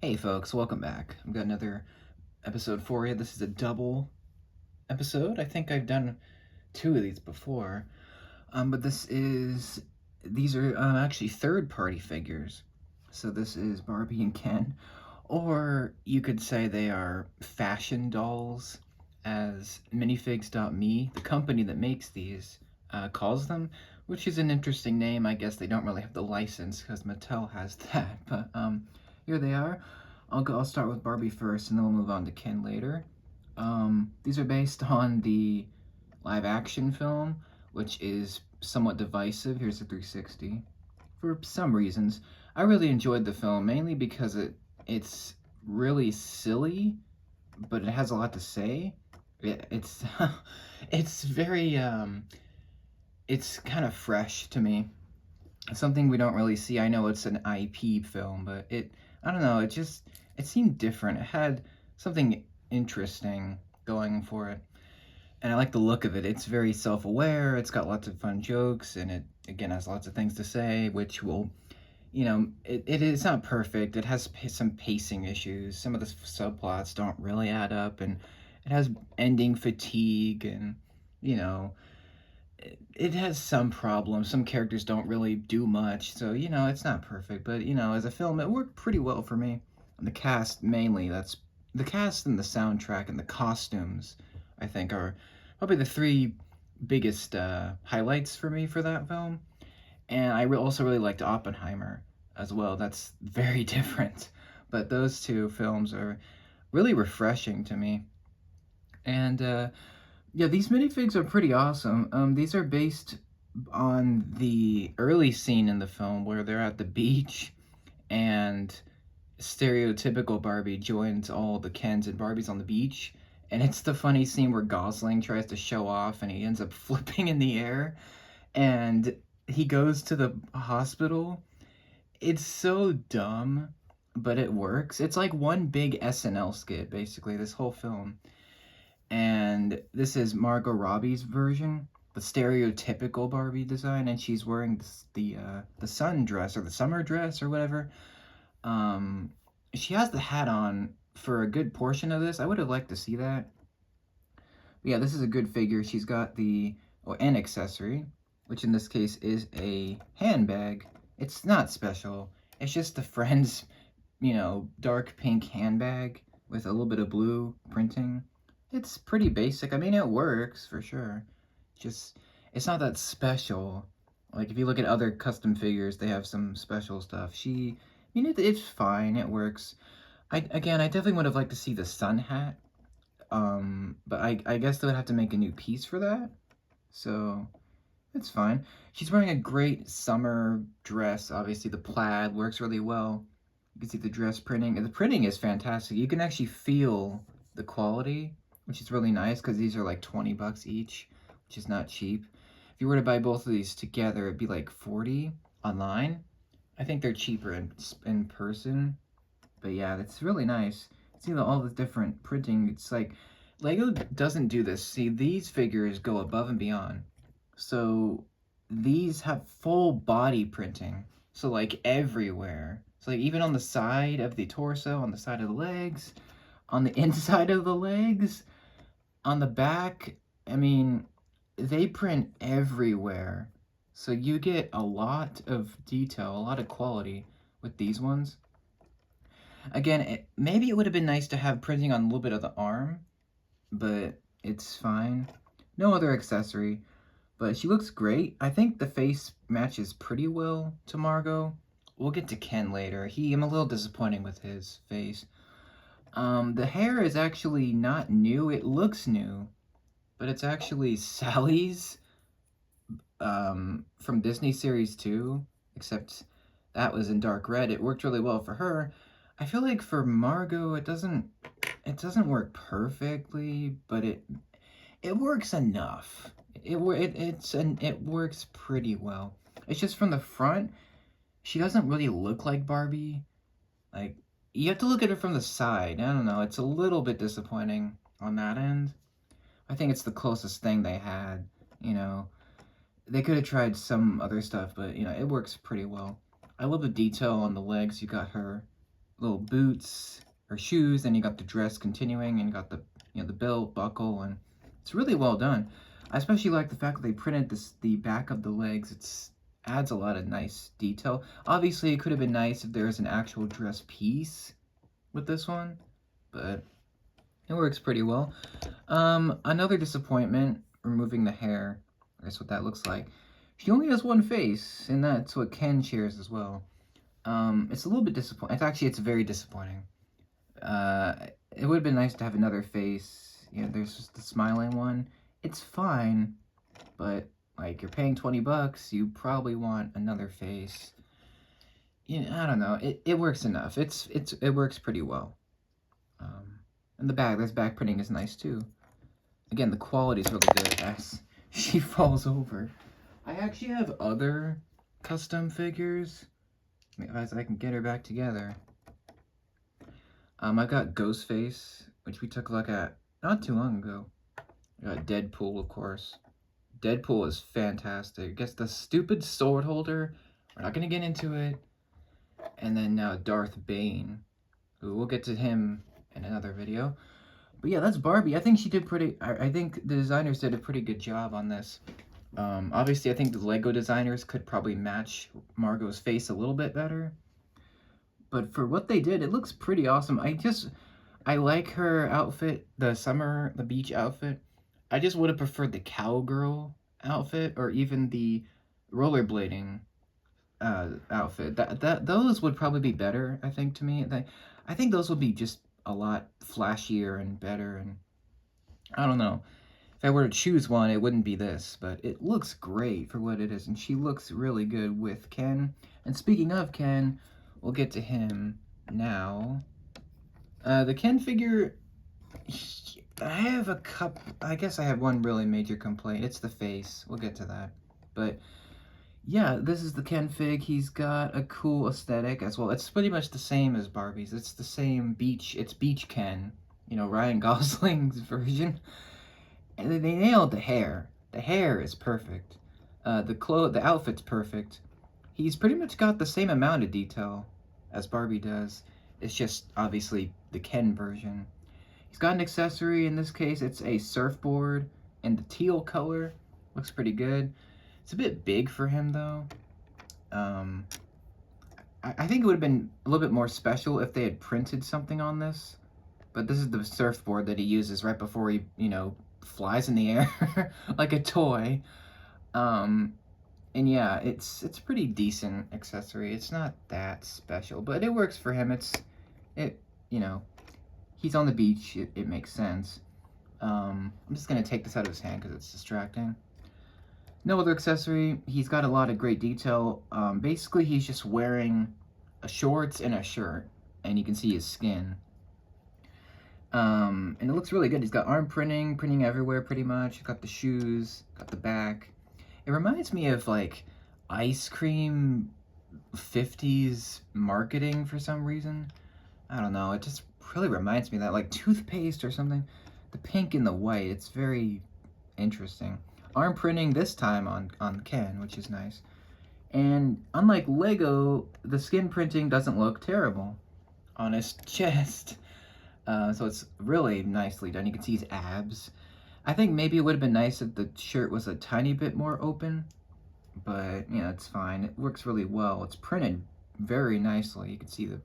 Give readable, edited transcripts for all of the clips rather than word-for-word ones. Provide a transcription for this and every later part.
Hey folks, welcome back. I've got another episode for you. This is a double episode. I think I've done two of these before. But these are actually third-party figures. So this is Barbie and Ken, or you could say they are fashion dolls, as Minifigs.me, the company that makes these, calls them, which is an interesting name. I guess they don't really have the license because Mattel has that. But here they are. I'll start with Barbie first, and then we'll move on to Ken later. These are based on the live-action film, which is somewhat divisive. Here's a 360. For some reasons, I really enjoyed the film, mainly because it's really silly, but it has a lot to say. It's it's very it's kind of fresh to me. Something we don't really see. I know it's an IP film, but I don't know, it seemed different. It had something interesting going for it. And I like the look of it. It's very self-aware. It's got lots of fun jokes, and it again has lots of things to say, which will, it is not perfect. It has some pacing issues. Some of the subplots don't really add up, and it has ending fatigue, and you know, it has some problems. Some characters don't really do much, so it's not perfect. But as a film, it worked pretty well for me. And the cast mainly. That's the cast and the soundtrack and the costumes. I think are probably the three biggest highlights for me for that film. And I also really liked Oppenheimer as well. That's very different, but those two films are really refreshing to me. And yeah, these minifigs are pretty awesome. These are based on the early scene in the film where they're at the beach and stereotypical Barbie joins all the Kens and Barbies on the beach. And it's the funny scene where Gosling tries to show off and he ends up flipping in the air and he goes to the hospital. It's so dumb, but it works. It's like one big SNL skit, basically, this whole film. And this is Margot Robbie's version, the stereotypical Barbie design, and she's wearing the sun dress or the summer dress or whatever. Um, she has the hat on for a good portion of this. I would have liked to see that. But yeah, this is a good figure. She's got an accessory, which in this case is a handbag. It's not special. It's just a friend's, dark pink handbag with a little bit of blue printing. It's pretty basic. I mean, it works for sure. Just, it's not that special. Like, if you look at other custom figures, they have some special stuff. It's fine. It works. I definitely would have liked to see the sun hat. But I guess they would have to make a new piece for that. So, it's fine. She's wearing a great summer dress. Obviously, the plaid works really well. You can see the dress printing. And the printing is fantastic. You can actually feel the quality, which is really nice because these are like 20 bucks each, which is not cheap. If you were to buy both of these together, it'd be like 40 online. I think they're cheaper in person. But yeah, it's really nice. See all the different printing. It's like Lego doesn't do this. See, these figures go above and beyond. So these have full body printing. So like everywhere. So like even on the side of the torso, on the side of the legs, on the inside of the legs, on the back. I mean, they print everywhere. So you get a lot of detail, a lot of quality with these ones. Again, maybe it would have been nice to have printing on a little bit of the arm, but it's fine. No other accessory, but she looks great. I think the face matches pretty well to Margot. We'll get to Ken later. I'm a little disappointing with his face. The hair is actually not new. It looks new, but it's actually Sally's from Disney Series 2, except that was in dark red. It worked really well for her. I feel like for Margot, it doesn't work perfectly, but it works enough. It works pretty well. It's just from the front, she doesn't really look like Barbie. Like, you have to look at her from the side. I don't know. It's a little bit disappointing on that end. I think it's the closest thing they had. They could have tried some other stuff, but it works pretty well. I love the detail on the legs. You got her little boots or shoes, then you got the dress continuing, and you got the the belt buckle, and it's really well done. I especially like the fact that they printed the back of the legs. It's adds a lot of nice detail. Obviously, it could have been nice if there was an actual dress piece with this one, but it works pretty well. Another disappointment, removing the hair. That's what that looks like. She only has one face, and that's what Ken shares as well. It's a little bit disappointing. It's very disappointing. It would have been nice to have another face. There's just the smiling one. It's fine, but like you're paying $20, you probably want another face. I don't know. It works enough. It works pretty well. And this back printing is nice too. Again, the quality is really good as she falls over. I actually have other custom figures. As I can get her back together. I got Ghostface, which we took a look at not too long ago. I got Deadpool, of course. Deadpool is fantastic. Gets the stupid sword holder. We're not going to get into it. And then Darth Bane. Ooh, we'll get to him in another video. But yeah, that's Barbie. I think she did pretty... I think the designers did a pretty good job on this. Obviously, I think the Lego designers could probably match Margot's face a little bit better. But for what they did, it looks pretty awesome. I like her outfit, the beach outfit. I just would have preferred the cowgirl outfit or even the rollerblading outfit. Those would probably be better, I think, to me. I think those would be just a lot flashier and better. And I don't know. If I were to choose one, it wouldn't be this, but it looks great for what it is, and she looks really good with Ken. And speaking of Ken, we'll get to him now. The Ken figure, I guess I have one really major complaint. It's the face. We'll get to that. But yeah, this is the Ken fig. He's got a cool aesthetic as well. It's pretty much the same as Barbie's. It's the same it's beach Ken. Ryan Gosling's version. And they nailed the hair. The hair is perfect. The outfit's perfect. He's pretty much got the same amount of detail as Barbie does. It's just obviously the Ken version. He's got an accessory. In this case, it's a surfboard in the teal color. Looks pretty good. It's a bit big for him though. I think it would have been a little bit more special if they had printed something on this. But this is the surfboard that he uses right before he, flies in the air like a toy. And yeah, it's a pretty decent accessory. It's not that special, but it works for him. He's on the beach. It makes sense. I'm just gonna take this out of his hand because it's distracting. No other accessory. He's got a lot of great detail. Basically, he's just wearing shorts and a shirt, and you can see his skin. And it looks really good. He's got arm printing everywhere pretty much. He's got the shoes, got the back. It reminds me of like ice cream 50s marketing for some reason. I don't know. It just really reminds me of that, like toothpaste or something. The pink and the white. It's very interesting. Arm printing this time on Ken, which is nice. And unlike Lego, the skin printing doesn't look terrible on his chest. So it's really nicely done. You can see his abs. I think maybe it would have been nice if the shirt was a tiny bit more open. But, it's fine. It works really well. It's printed very nicely. You can see the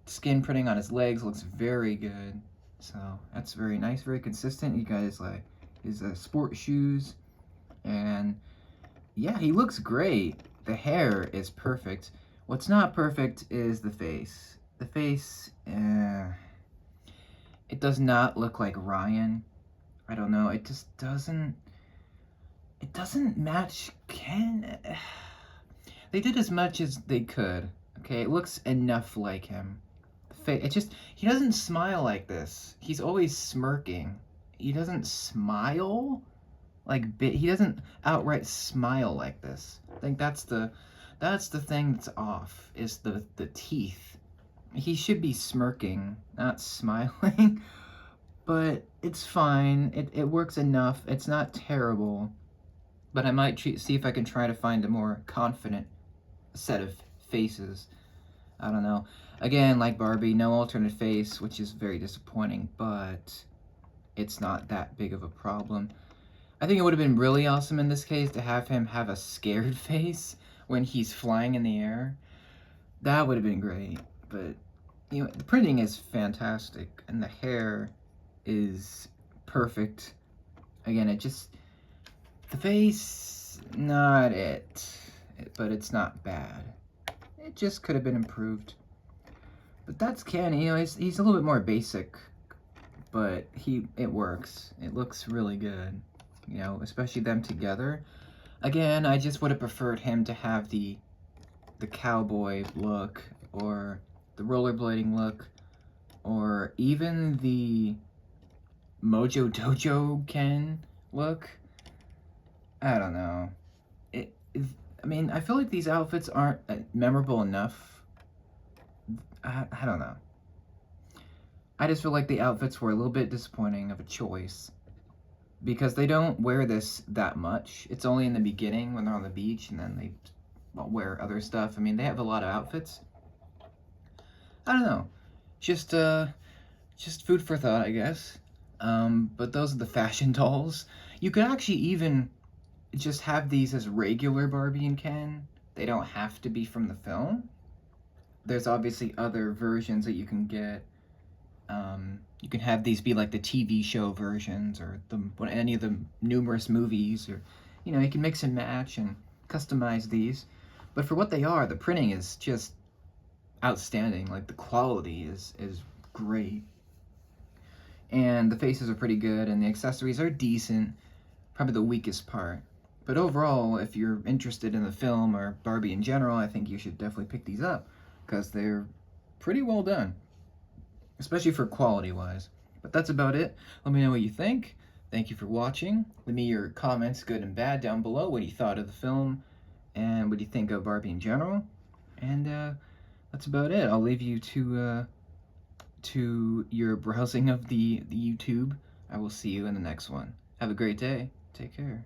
skin printing on his legs looks very good. So that's very nice, very consistent. You guys like his sport shoes. And yeah, he looks great. The hair is perfect. What's not perfect is the face. The face, it does not look like Ryan. I don't know. It just doesn't. It doesn't match Ken. They did as much as they could. Okay, it looks enough like him. He doesn't smile like this. He's always smirking. He doesn't smile he doesn't outright smile like this. I think that's the thing that's off, is the teeth. He should be smirking, not smiling. But it's fine. It works enough. It's not terrible. But I might see if I can try to find a more confident set of faces. I don't know. Again, like Barbie, no alternate face, which is very disappointing, but it's not that big of a problem. I think it would have been really awesome in this case to have him have a scared face when he's flying in the air. That would have been great, but you know, the printing is fantastic and the hair is perfect. Again, the face, not it, but it's not bad. It just could have been improved. But that's Kenny, you know, he's a little bit more basic, but it works. It looks really good, you know, especially them together. Again, I just would have preferred him to have the cowboy look, or the rollerblading look, or even the Mojo Dojo Ken look. I don't know. I mean, I feel like these outfits aren't memorable enough. I don't know. I just feel like the outfits were a little bit disappointing of a choice, because they don't wear this that much. It's only in the beginning when they're on the beach, and then they wear other stuff. I mean, they have a lot of outfits. I don't know. Just food for thought, I guess. But those are the fashion dolls. You could actually even just have these as regular Barbie and Ken. They don't have to be from the film. There's obviously other versions that you can get. You can have these be like the TV show versions, or any of the numerous movies, or you know, you can mix and match and customize these. But for what they are, the printing is just outstanding. Like, the quality is great, and the faces are pretty good, and the accessories are decent. Probably the weakest part. But overall, if you're interested in the film or Barbie in general, I think you should definitely pick these up, because they're pretty well done, especially for quality-wise. But that's about it. Let me know what you think. Thank you for watching. Leave me your comments, good and bad, down below. What you thought of the film, and what do you think of Barbie in general. And that's about it. I'll leave you to your browsing of the YouTube. I will see you in the next one. Have a great day. Take care.